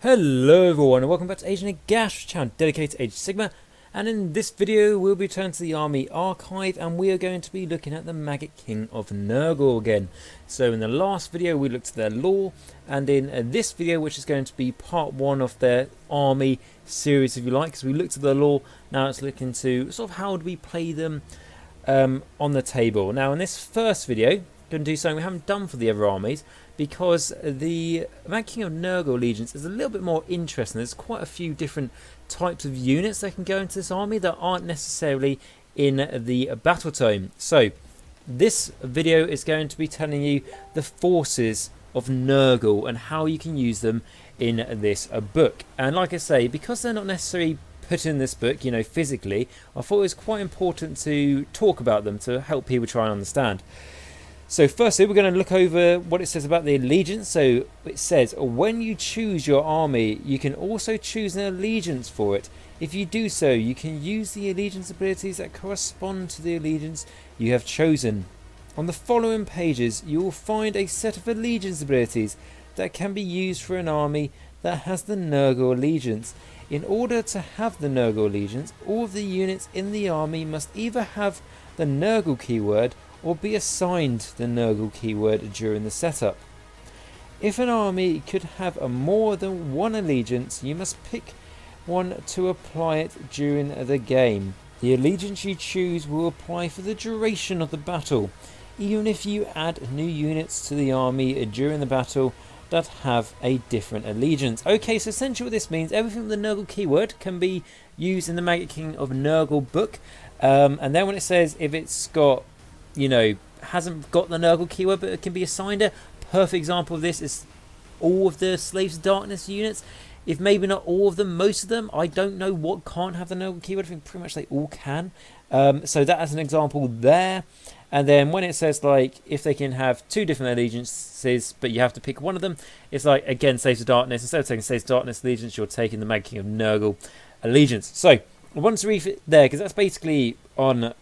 Hello everyone and welcome back to Agent Nagash, channel dedicated to Age of Sigmar, and in this video we'll be turning to the army archive and we are going to be looking at the Maggotkin of Nurgle again. So in the last video we looked at their lore, and in this video, which is going to be part one of their army series if you like, because we looked at the lore, now let's look into sort of how do we play them on the table. Now in this first video, going to do something we haven't done for the other armies, because the Maggotkin of Nurgle legions is a little bit more interesting. There's quite a few different types of units that can go into this army that aren't necessarily in the battle tome. So this video is going to be telling you the forces of Nurgle and how you can use them in this book. And like I say, because they're not necessarily put in this book, you know, physically, I thought it was quite important to talk about them to help people try and understand. So firstly, we're going to look over what it says about the allegiance. So it says, when you choose your army, you can also choose an allegiance for it. If you do so, you can use the allegiance abilities that correspond to the allegiance you have chosen. On the following pages, you will find a set of allegiance abilities that can be used for an army that has the Nurgle allegiance. In order to have the Nurgle allegiance, all of the units in the army must either have the Nurgle keyword or be assigned the Nurgle keyword during the setup. If an army could have more than one allegiance, you must pick one to apply it during the game. The allegiance you choose will apply for the duration of the battle, even if you add new units to the army during the battle that have a different allegiance. Okay, so essentially what this means, everything with the Nurgle keyword can be used in the Maggotkin of Nurgle book, and then when it says if it's got, you know, hasn't got the Nurgle keyword but it can be assigned it. Perfect example of this is all of the Slaves of Darkness units. If maybe not all of them, most of them, I don't know what can't have the Nurgle keyword. I think pretty much they all can. So that as an example there. And then when it says like if they can have two different allegiances but you have to pick one of them, it's like again Slaves of Darkness. Instead of taking Slaves of Darkness allegiance, you're taking the Maggotkin of Nurgle allegiance. So I wanted to read it there because that's basically on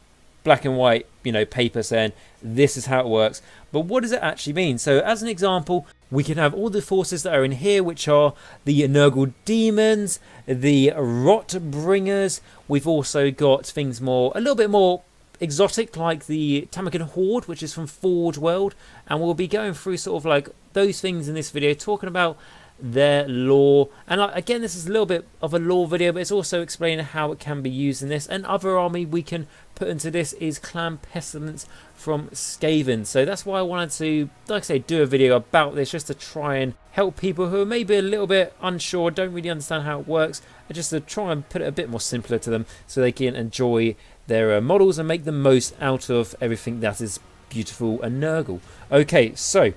black and white, you know, paper saying this is how it works. But what does it actually mean? So as an example, we can have all the forces that are in here, which are the Nurgle demons, the rot bringers. We've also got things more, a little bit more exotic, like the Tamurkhan horde, which is from Forge World, and we'll be going through sort of like those things in this video, talking about their lore. And like, again, this is a little bit of a lore video, but it's also explaining how it can be used in this. And other army we can put into this is Clan Pestilens from Skaven. So that's why I wanted to, like I say, do a video about this, just to try and help people who are maybe a little bit unsure, don't really understand how it works, and just to try and put it a bit more simpler to them so they can enjoy their models and make the most out of everything that is beautiful and Nurgle. Okay, so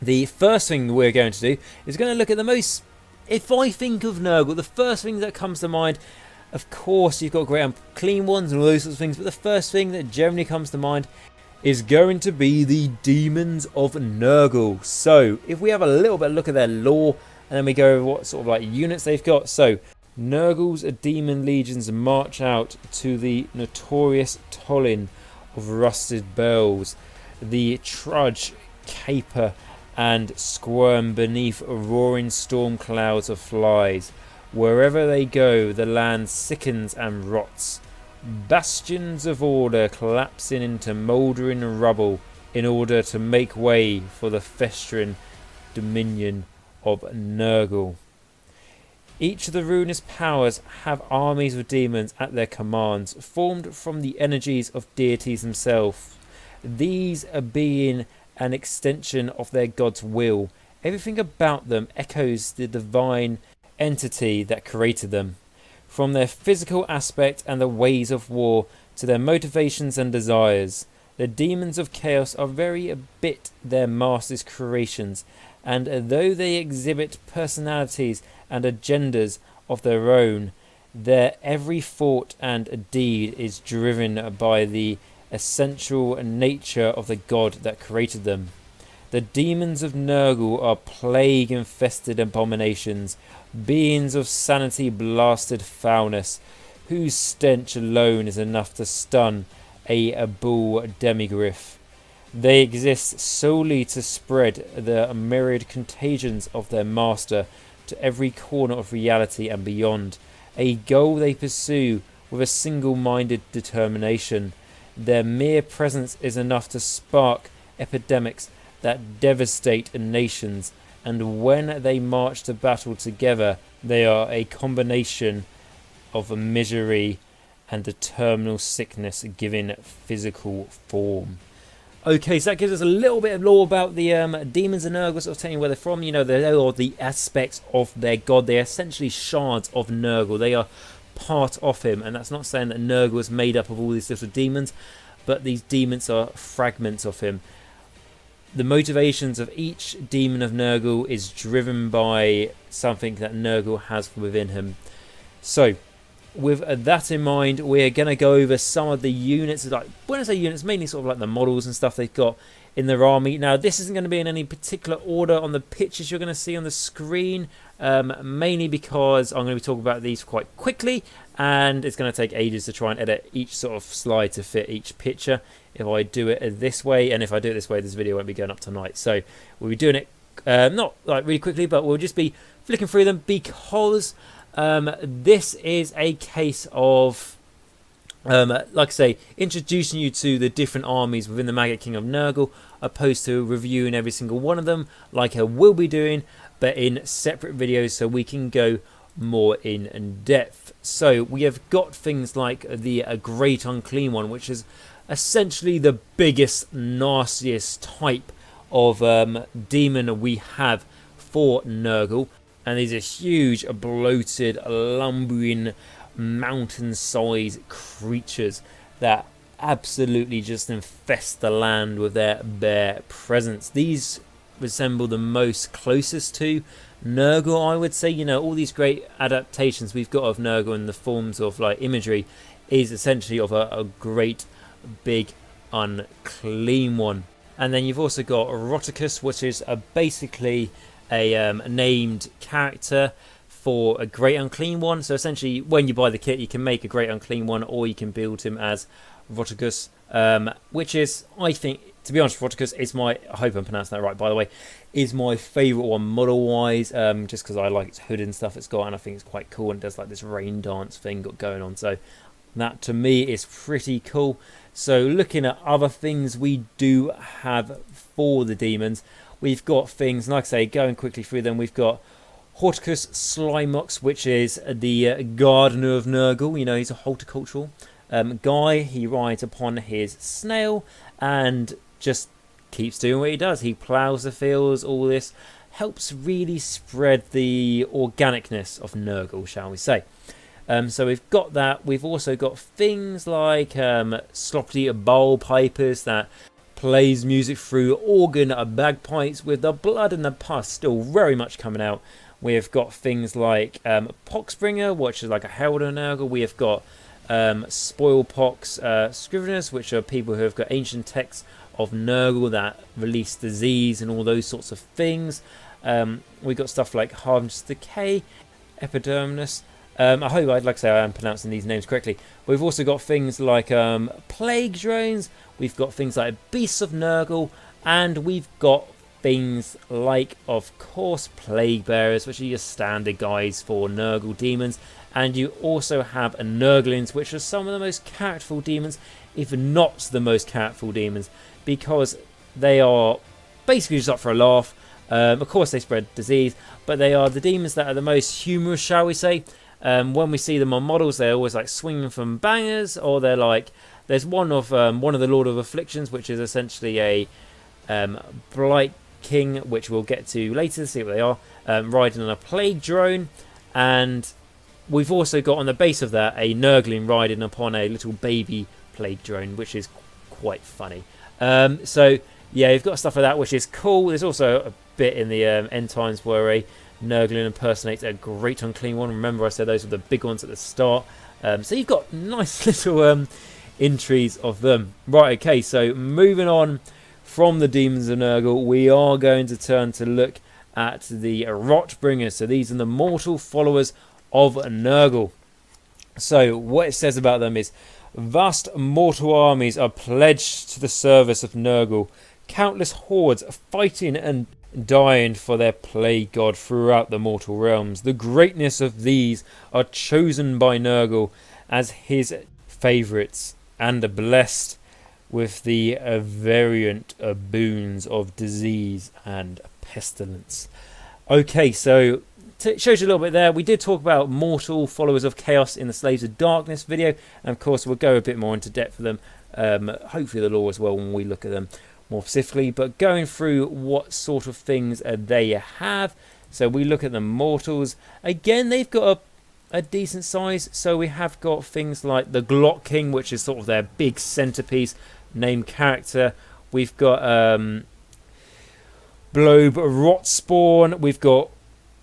the first thing we're going to do is going to look at the most, if I think of Nurgle, the first thing that comes to mind, of course you've got great and clean ones and all those sorts of things, but the first thing that generally comes to mind is going to be the Demons of Nurgle. So if we have a little bit of a look at their lore and then we go over what sort of like units they've got. So Nurgle's demon legions march out to the notorious Tolin of rusted bells, the trudge, caper and squirm beneath roaring storm clouds of flies. Wherever they go, the land sickens and rots. Bastions of order collapsing into mouldering rubble in order to make way for the festering dominion of Nurgle. Each of the ruinous powers have armies of demons at their commands, formed from the energies of deities themselves. These are being an extension of their God's will. Everything about them echoes the divine entity that created them. From their physical aspect and the ways of war to their motivations and desires, the demons of chaos are very a bit their master's creations, and though they exhibit personalities and agendas of their own, their every thought and deed is driven by the essential nature of the God that created them. The demons of Nurgle are plague-infested abominations, beings of sanity-blasted foulness, whose stench alone is enough to stun a bull demigriff. They exist solely to spread the myriad contagions of their master, to every corner of reality and beyond, a goal they pursue with a single-minded determination. Their mere presence is enough to spark epidemics that devastate nations, and when they march to battle together, they are a combination of a misery and a terminal sickness given physical form. Okay, so that gives us a little bit of lore about the demons of Nurgle, sort of telling you where they're from. You know, they are the aspects of their god. They're essentially shards of Nurgle. They are part of him, and that's not saying that Nurgle is made up of all these little demons, but these demons are fragments of him. The motivations of each demon of Nurgle is driven by something that Nurgle has within him. So, with that in mind, we're going to go over some of the units. Like, when I say units, mainly sort of like the models and stuff they've got in their army. Now, this isn't going to be in any particular order on the pictures you're going to see on the screen, mainly because I'm going to be talking about these quite quickly, and it's going to take ages to try and edit each sort of slide to fit each picture. If I do it this way, and if I do it this way, this video won't be going up tonight. So we'll be doing it not like really quickly, but we'll just be flicking through them because this is a case of, like I say, introducing you to the different armies within the Maggotkin of Nurgle, opposed to reviewing every single one of them, like I will be doing, but in separate videos so we can go more in depth. So we have got things like the Great Unclean One, which is essentially the biggest, nastiest type of demon we have for Nurgle. And these are huge, bloated, lumbering, mountain-sized creatures that absolutely just infest the land with their bare presence. These resemble the most closest to Nurgle, I would say. You know, all these great adaptations we've got of Nurgle in the forms of like imagery is essentially of a great, big, unclean one. And then you've also got Roticus, which is basically a named character for a Great Unclean One. So essentially, when you buy the kit, you can make a Great Unclean One, or you can build him as Roticus, which is, I think, to be honest, Roticus is my, I hope I'm pronouncing that right, by the way, is my favourite one model-wise, just because I like its hood and stuff it's got, and I think it's quite cool, and it does like this rain dance thing got going on. So that, to me, is pretty cool. So looking at other things we do have for the demons, we've got things, like I say, going quickly through them, we've got Horticus Slimeox, which is the gardener of Nurgle. You know, he's a horticultural guy. He rides upon his snail and just keeps doing what he does. He ploughs the fields, all this. Helps really spread the organicness of Nurgle, shall we say. So we've got that. We've also got things like sloppy bowl pipers that plays music through organ bagpipes with the blood and the pus still very much coming out. We've got things like Poxbringer, which is like a herald of Nurgle. We have got Spoilpox Scriveners, which are people who have got ancient texts of Nurgle that release disease and all those sorts of things. We've got stuff like Harvest's Decay, Epidermis. I hope, like I say, I am pronouncing these names correctly. We've also got things like Plague Drones. We've got things like Beasts of Nurgle, and we've got things like, of course, Plague Bearers, which are your standard guys for Nurgle demons. And you also have Nurglings, which are some of the most characterful demons, if not the most characterful demons, because they are basically just up for a laugh. Of course, they spread disease, but they are the demons that are the most humorous, shall we say. When we see them on models, they're always like swinging from bangers, or they're like, there's one of the Lord of Afflictions, which is essentially a Blight King, which we'll get to later, see what they are, riding on a Plague Drone. And we've also got on the base of that a Nurgling riding upon a little baby Plague Drone, which is quite funny. So yeah, you've got stuff like that, which is cool. There's also a bit in the end times where a Nurgling impersonates a Great Unclean One. Remember, I said those were the big ones at the start. So you've got nice little entries of them. Right, okay, so moving on from the Demons of Nurgle, we are going to turn to look at the Rotbringers. So these are the mortal followers of Nurgle. So what it says about them is, vast mortal armies are pledged to the service of Nurgle. Countless hordes fighting and dying for their plague god throughout the mortal realms. The greatness of these are chosen by Nurgle as his favourites and are blessed with the variant boons of disease and pestilence. Okay, so it shows you a little bit there. We did talk about mortal followers of chaos in the Slaves of Darkness video, and of course we'll go a bit more into depth for them, hopefully the lore as well when we look at them more specifically, but going through what sort of things they have. So we look at the mortals. Again, they've got a decent size. So we have got things like the Glock-King, which is sort of their big centerpiece named character. We've got Blobe Rotspawn. We've got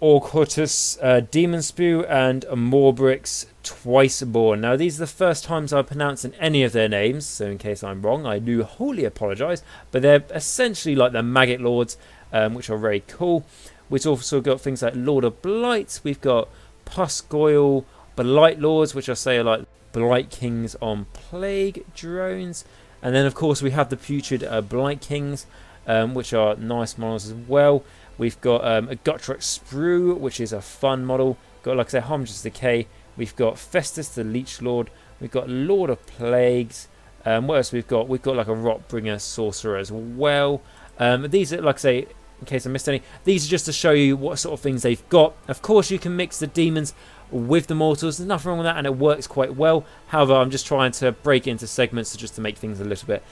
Orcotus Demon Spew and Morbrix Twiceborn. Now these are the first times I've pronounced any of their names, so in case I'm wrong I do wholly apologise, but they're essentially like the Maggot Lords, which are very cool. We've also got things like Lord of Blight. We've got Pusgoyle Blight Lords, which I say are like Blight Kings on Plague drones. And then of course we have the Putrid Blight Kings, which are nice models as well. We've got a Gutrek Sprue, which is a fun model. Got, like I said, Harmonious Decay. We've got Festus the Leech Lord. We've got Lord of Plagues. What else we've got? We've got like a Rotbringer Sorcerer as well. These are, like I say, in case I missed any, these are just to show you what sort of things they've got. Of course, you can mix the demons with the mortals. There's nothing wrong with that, and it works quite well. However, I'm just trying to break it into segments just to make things a little bit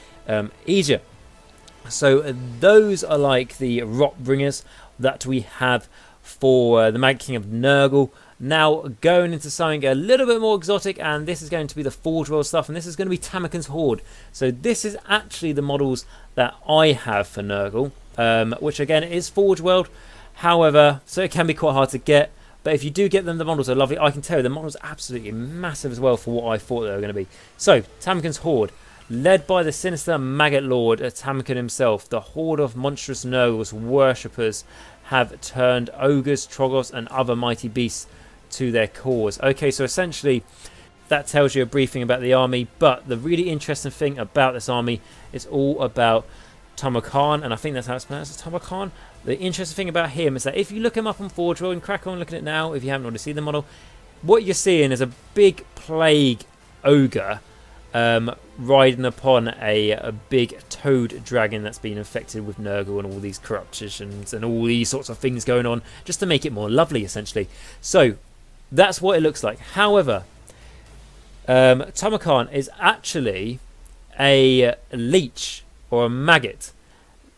easier. So those are like the Rotbringers that we have for the Maggotkin of Nurgle. Now going into something a little bit more exotic, and this is going to be the Forge World stuff, and this is going to be Tamurkhan's Horde. So this is actually the models that I have for Nurgle, which again is Forge World. However, so it can be quite hard to get, but if you do get them, the models are lovely. I can tell you the models are absolutely massive as well for what I thought they were going to be. So Tamurkhan's Horde, led by the sinister Maggot Lord Tamurkhan himself, the horde of monstrous Nurgle's worshippers have turned ogres, troggoths and other mighty beasts to their cause. Okay, so essentially that tells you a briefing about the army, but the really interesting thing about this army is all about Tamurkhan, and I think that's how it's pronounced, Tamurkhan. The interesting thing about him is that if you look him up on Forge World and crack on looking at it now, if you haven't already seen the model, what you're seeing is a big plague ogre riding upon a big toad dragon that's been infected with Nurgle and all these corruptions and all these sorts of things going on, just to make it more lovely essentially. So that's what it looks like. However, Tamurkhan is actually a leech or a maggot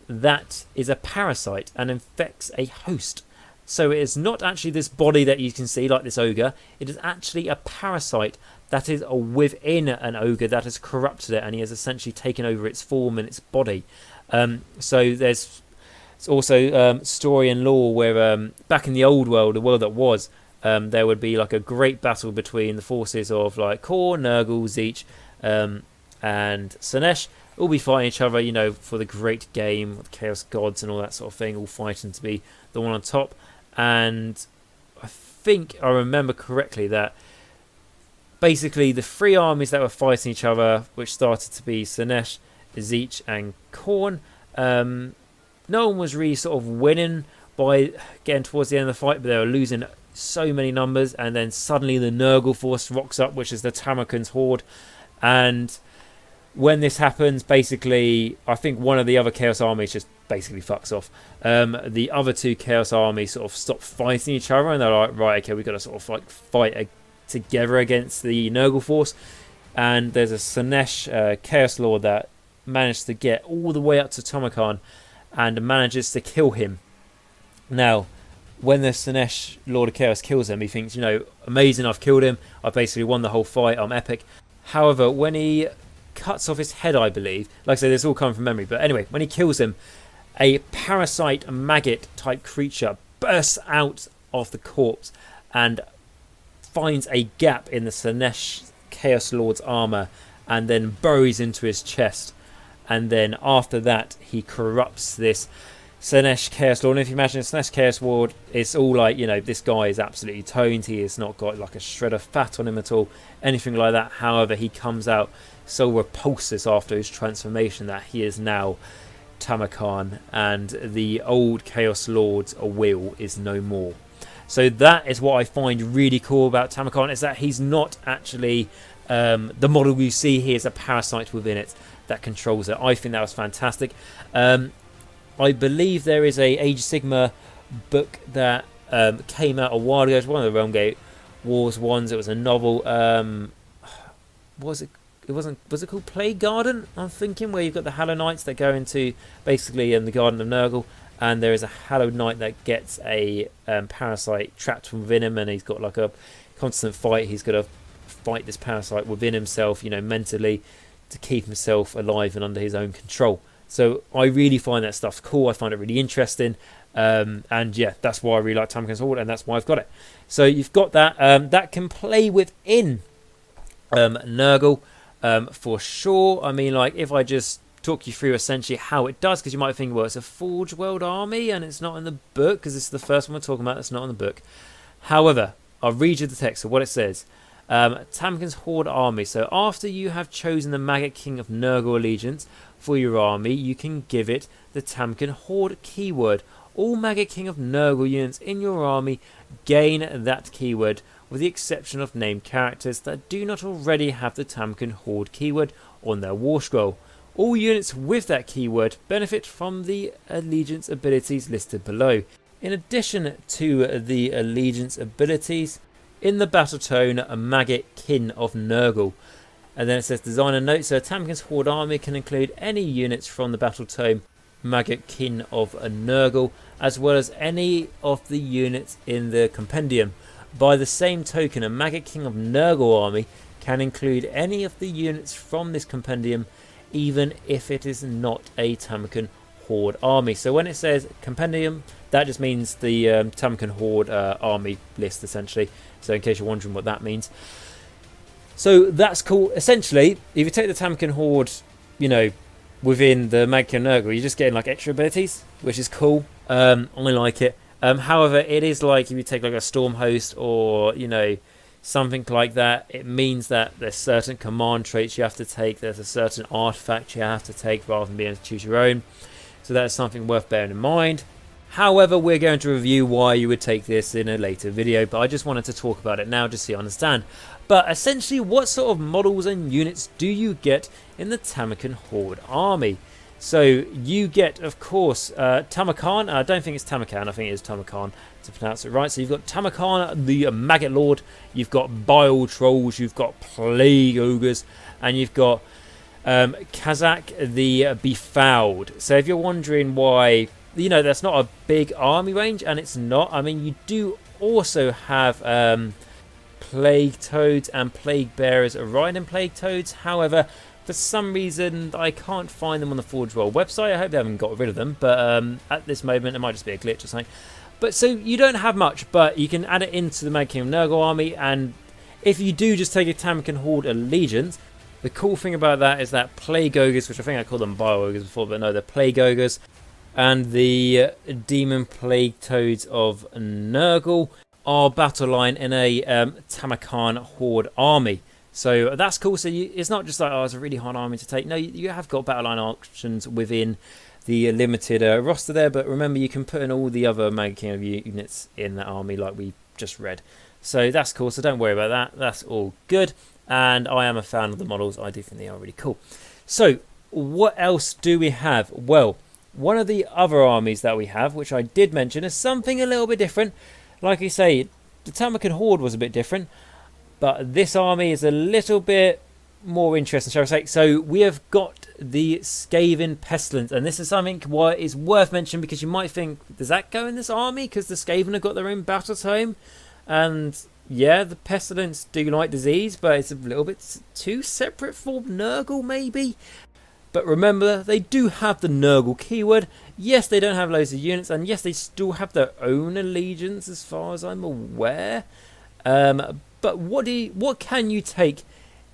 that is a parasite and infects a host. So it is not actually this body that you can see like this ogre. It is actually a parasite that is within an ogre that has corrupted it, and he has essentially taken over its form and its body. So there's also story and lore where back in the old world, the world that was, there would be like a great battle between the forces of like Khorne, Nurgle, Tzeentch, and Slaanesh, all be fighting each other, you know, for the great game with Chaos Gods and all that sort of thing, all fighting to be the one on top. And I think I remember correctly that basically the three armies that were fighting each other, which started to be Slaanesh, Tzeentch and Khorne, no one was really sort of winning by getting towards the end of the fight, but they were losing so many numbers, and then suddenly the Nurgle force rocks up, which is the Tamurkhan's Horde. And when this happens, basically I think one of the other Chaos armies just basically fucks off. The other two Chaos armies sort of stop fighting each other, and they're like, right, okay, we've got to sort of like fight together against the Nurgle force. And there's a Slaanesh Chaos Lord that managed to get all the way up to Tamurkhan and manages to kill him. Now, when the Slaanesh Lord of Chaos kills him, he thinks, you know, amazing, I've killed him, I've basically won the whole fight, I'm epic. However, when he cuts off his head, I believe, like I say, this all coming from memory, but anyway, when he kills him, a parasite maggot type creature bursts out of the corpse and finds a gap in the Slaanesh Chaos Lord's armor and then burrows into his chest. And then after that, he corrupts this Slaanesh Chaos Lord. And if you imagine a Slaanesh Chaos Lord, it's all like, you know, this guy is absolutely toned. He has not got like a shred of fat on him at all, anything like that. However, he comes out so repulsive after his transformation that he is now Tamurkhan, and the old Chaos Lord's will is no more. So that is what I find really cool about Tamurkhan, is that he's not actually the model you see here is a parasite within it that controls it. I think that was fantastic. I believe there is a Age of Sigmar book that came out a while ago. It's one of the Realm Gate Wars ones. It was a novel. Was it called Plague Garden? I'm thinking, where you've got the Hallow Knights that go into basically the Garden of Nurgle, and there is a Hallowed Knight that gets a parasite trapped within him, and he's got like a constant fight. He's got to fight this parasite within himself, mentally, to keep himself alive and under his own control. So I really find that stuff cool. I find it really interesting. And yeah, that's why I really like Tamurkhan's Horde, and that's why I've got it. So you've got that. That can play within Nurgle for sure. I mean, like, if I just talk you through essentially how it does, because you might think, well, it's a Forge World army and it's not in the book, because this is the first one we're talking about that's not in the book. However, I'll read you the text of what it says. Tamurkhan's Horde army. So after you have chosen the Maggotkin of Nurgle allegiance for your army, you can give it the Tamurkhan Horde keyword. All Maggotkin of Nurgle units in your army gain that keyword, with the exception of named characters that do not already have the Tamurkhan Horde keyword on their war scroll. All units with that keyword benefit from the allegiance abilities listed below. In addition to the allegiance abilities, in the battle tone, a Maggotkin of Nurgle. And then it says design and note. So Tamurkhan's Horde army can include any units from the battle tome Maggotkin of Nurgle, as well as any of the units in the compendium. By the same token, a Maggotkin of Nurgle army can include any of the units from this compendium, even if it is not a Tamurkhan Horde army. So when it says compendium, that just means the Tamurkhan Horde army list, essentially. So in case you're wondering what that means. So that's cool. Essentially, if you take the Tamurkhan Horde, within the Maggotkin of Nurgle, you're just getting like extra abilities, which is cool. I like it. However, it is like if you take like a Storm Host or, something like that, it means that there's certain command traits you have to take, there's a certain artifact you have to take rather than being able to choose your own. So that's something worth bearing in mind. However, we're going to review why you would take this in a later video, but I just wanted to talk about it now just so you understand. But essentially, what sort of models and units do you get in the Tamurkhan Horde army? So you get, of course, Tamurkhan. I don't think it's Tamurkhan, I think it is Tamurkhan to pronounce it right. So you've got Tamurkhan, the Maggot Lord, you've got Bile Trolls, you've got Plague Ogres, and you've got Kazak the Befouled. So if you're wondering why, that's not a big army range, and it's not. I mean, you do also have Plague Toads and Plague Bearers riding Plague Toads. However, for some reason, I can't find them on the Forge World website. I hope they haven't got rid of them, but at this moment, it might just be a glitch or something. But so you don't have much, but you can add it into the Maggotkin of Nurgle army, and if you do just take a Tamurkhan Horde allegiance, the cool thing about that is that Plague Ogres, which I think I called them Bile Ogres before, but no, they're Plague Ogres, and the Demon Plague Toads of Nurgle are battle line in a Tamurkhan Horde army. So that's cool. So it's not just like, it's a really hard army to take. No, you have got battle line options within the limited roster there, but remember, you can put in all the other Maggotkin of units in that army like we just read. So that's cool. So don't worry about that. That's all good. And I am a fan of the models. I do think they are really cool. So what else do we have? Well, one of the other armies that we have, which I did mention, is something a little bit different. Like I say, the Tamurkhan Horde was a bit different, but this army is a little bit more interesting, shall I say. So we have got the Skaven pestilens, and this is something what is worth mentioning, because you might think, does that go in this army? Because the Skaven have got their own battle tome, and yeah, the pestilens do like disease, but it's a little bit too separate for Nurgle, maybe. But remember, they do have the Nurgle keyword. Yes, they don't have loads of units, and yes, they still have their own allegiance as far as I'm aware. But what can you take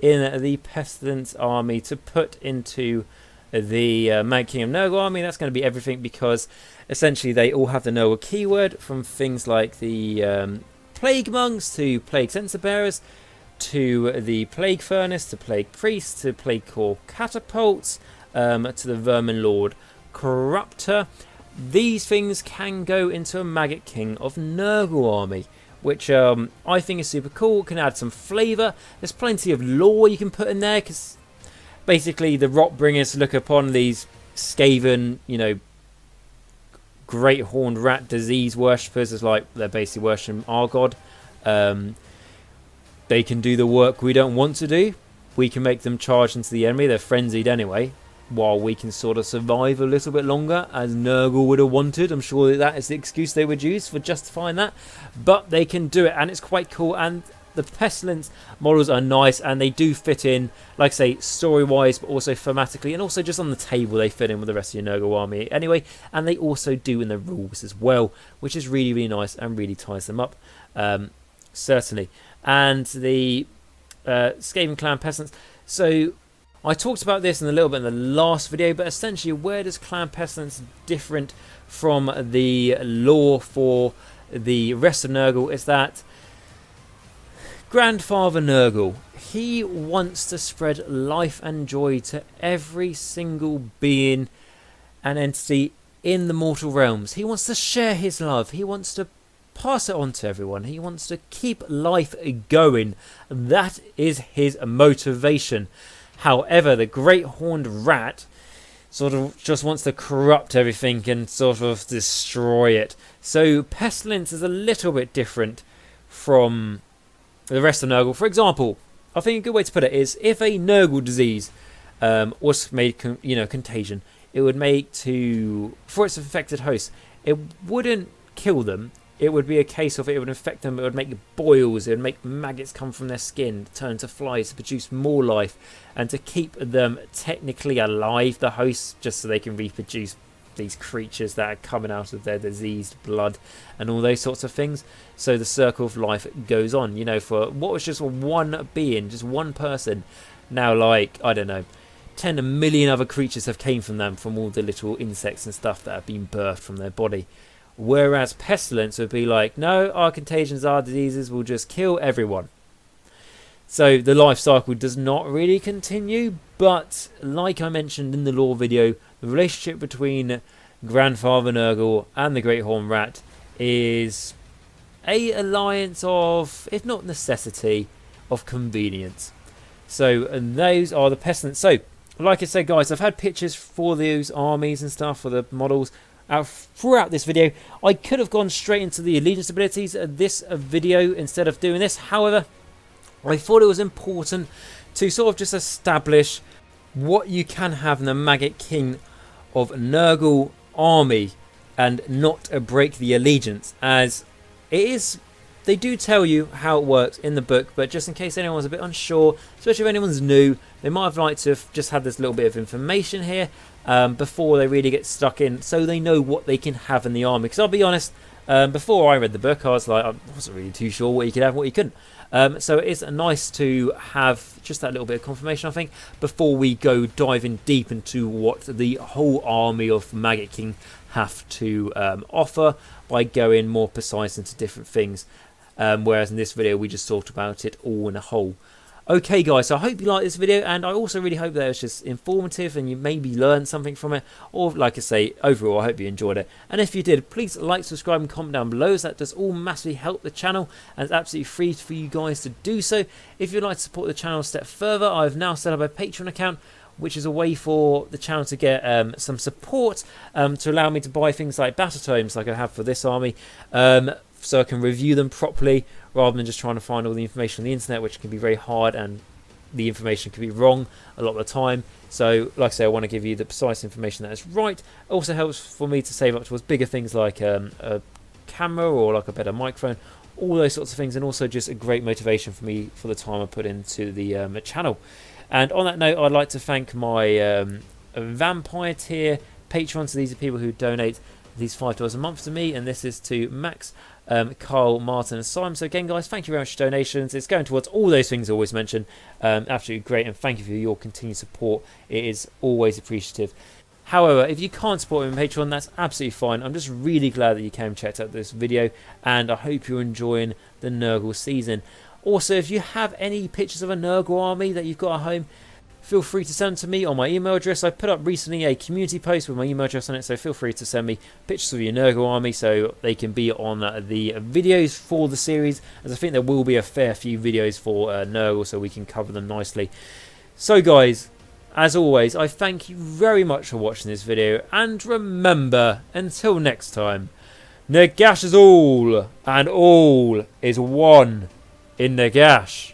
in the Pestilence army to put into the Maggotkin of Nurgle army? That's going to be everything, because essentially they all have the Nurgle keyword, from things like the Plague Monks to Plague Censer Bearers, to the Plague Furnace, to Plague Priest, to Plague Core Catapults, to the Vermin Lord Corruptor. These things can go into a Maggotkin of Nurgle army, which I think is super cool. Can add some flavour. There's plenty of lore you can put in there, because basically the Rotbringers look upon these Skaven, you know, great horned rat disease worshippers as like they're basically worshipping our god. They can do the work we don't want to do. We can make them charge into the enemy. They're frenzied anyway, while we can sort of survive a little bit longer, as Nurgle would have wanted. I'm sure that is the excuse they would use for justifying that. But they can do it, and it's quite cool. And the pestilens models are nice, and they do fit in, like I say, story-wise, but also thematically, and also just on the table they fit in with the rest of your Nurgle army anyway. And they also do in the rules as well, which is really, really nice and really ties them up, certainly. And the Skaven clan pestilens. So I talked about this in a little bit in the last video, but essentially, where does Clan Pestilence different from the lore for the rest of Nurgle is that Grandfather Nurgle, he wants to spread life and joy to every single being and entity in the mortal realms. He wants to share his love. He wants to pass it on to everyone. He wants to keep life going. That is his motivation. However, the Great Horned Rat sort of just wants to corrupt everything and sort of destroy it. So Pestilence is a little bit different from the rest of Nurgle. For example, I think a good way to put it is if a Nurgle disease was made, contagion, it would make for its affected host, it wouldn't kill them. It would be a case of it would infect them, it would make boils, it would make maggots come from their skin, turn into flies to produce more life, and to keep them technically alive, the hosts, just so they can reproduce these creatures that are coming out of their diseased blood and all those sorts of things. So the circle of life goes on, for what was just one being, just one person, now like, I don't know, 10 million other creatures have came from them, from all the little insects and stuff that have been birthed from their body. Whereas Pestilence would be like, no, our contagions, our diseases will just kill everyone. So the life cycle does not really continue, but like I mentioned in the lore video, the relationship between Grandfather Nurgle and the Great Horned Rat is a alliance of, if not necessity, of convenience. So, and those are the Pestilence. So, like I said, guys, I've had pictures for those armies and stuff, for the models, throughout this video. I could have gone straight into the allegiance abilities of this video instead of doing this. However, I thought it was important to sort of just establish what you can have in the Maggotkin of Nurgle army and not break the allegiance, as it is. They do tell you how it works in the book, but just in case anyone's a bit unsure, especially if anyone's new, they might have liked to have just had this little bit of information here before they really get stuck in, so they know what they can have in the army. Because I'll be honest, before I read the book, I wasn't really too sure what you could have and what you couldn't. So it's nice to have just that little bit of confirmation, I think, before we go diving deep into what the whole army of Maggotkin have to offer by going more precise into different things. Whereas in this video, we just talked about it all in a whole. Okay, guys, so I hope you liked this video, and I also really hope that it was just informative and you maybe learned something from it, or like I say, overall, I hope you enjoyed it. And if you did, please like, subscribe and comment down below, as that does all massively help the channel, and it's absolutely free for you guys to do so. If you'd like to support the channel a step further, I've now set up a Patreon account, which is a way for the channel to get some support to allow me to buy things like battle tomes like I have for this army, so I can review them properly rather than just trying to find all the information on the internet, which can be very hard and the information can be wrong a lot of the time. So like I say, I want to give you the precise information that is right. It also helps for me to save up towards bigger things like a camera or like a better microphone, all those sorts of things, and also just a great motivation for me for the time I put into the channel. And on that note, I'd like to thank my vampire tier patrons. So these are people who donate these $5 a month to me, and this is to Max, Carl, Martin and Simon. So again, guys, thank you very much for donations. It's going towards all those things I always mention. Absolutely great, and thank you for your continued support. It is always appreciative. However, if you can't support me on Patreon, that's absolutely fine. I'm just really glad that you came and checked out this video, and I hope you're enjoying the Nurgle season. Also, if you have any pictures of a Nurgle army that you've got at home, feel free to send to me on my email address. I put up recently a community post with my email address on it, so feel free to send me pictures of your Nurgle army so they can be on the videos for the series, as I think there will be a fair few videos for Nurgle, so we can cover them nicely. So guys, as always, I thank you very much for watching this video, and remember, until next time, Nagash is all, and all is one in Nagash.